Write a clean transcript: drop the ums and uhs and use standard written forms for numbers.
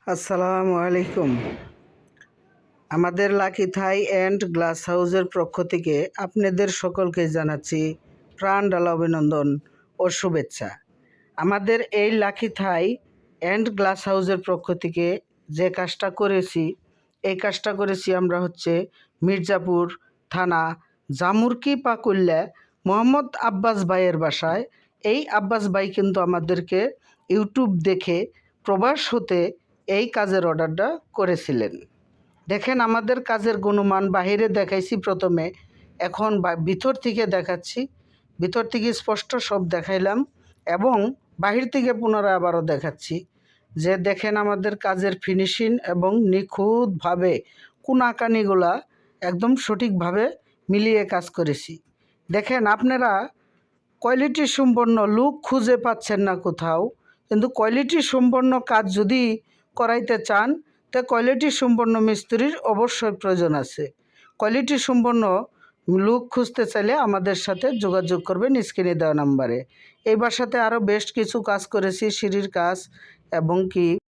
আসসালামু আলাইকুম। আমাদের লাকি থাই অ্যান্ড গ্লাস হাউসের পক্ষ থেকে আপনাদের সকলকে জানাচ্ছি প্রাণ ঢালা অভিনন্দন ও শুভেচ্ছা। আমাদের এই লাকি থাই অ্যান্ড গ্লাস হাউসের পক্ষ থেকে যে কাজটা করেছি, এই কাজটা করেছি আমরা হচ্ছে মির্জাপুর থানা জামুরকি পাকুল্যা মোহাম্মদ আব্বাস ভাইয়ের বাসায়। এই আব্বাস ভাই কিন্তু আমাদেরকে ইউটিউব দেখে প্রবাস হতে এই কাজের অর্ডারটা করেছিলেন। দেখেন আমাদের কাজের গুণমান বাহিরে দেখাইছি প্রথমে, এখন ভিতর থেকে দেখাচ্ছি। ভিতর থেকে স্পষ্ট সব দেখাইলাম এবং বাহির থেকে পুনরায় আবারও দেখাচ্ছি যে দেখেন আমাদের কাজের ফিনিশিং এবং নিখুঁতভাবে কোনাকানিগুলা একদম সঠিকভাবে মিলিয়ে কাজ করেছি। দেখেন আপনারা কোয়ালিটি সম্পন্ন লুক খুঁজে পাচ্ছেন না কোথাও, কিন্তু কোয়ালিটি সম্পন্ন কাজ যদি করাইতে চান তা কোয়ালিটি সম্পন্ন মিস্ত্রির অবশ্যই প্রয়োজন আছে। কোয়ালিটি সম্পন্ন লুক খুঁজতে চাইলে আমাদের সাথে যোগাযোগ করবেন স্ক্রিনে দেওয়া নাম্বারে। এই বাসাতে আরও বেশ কিছু কাজ করেছি, সিঁড়ির কাজ এবং কি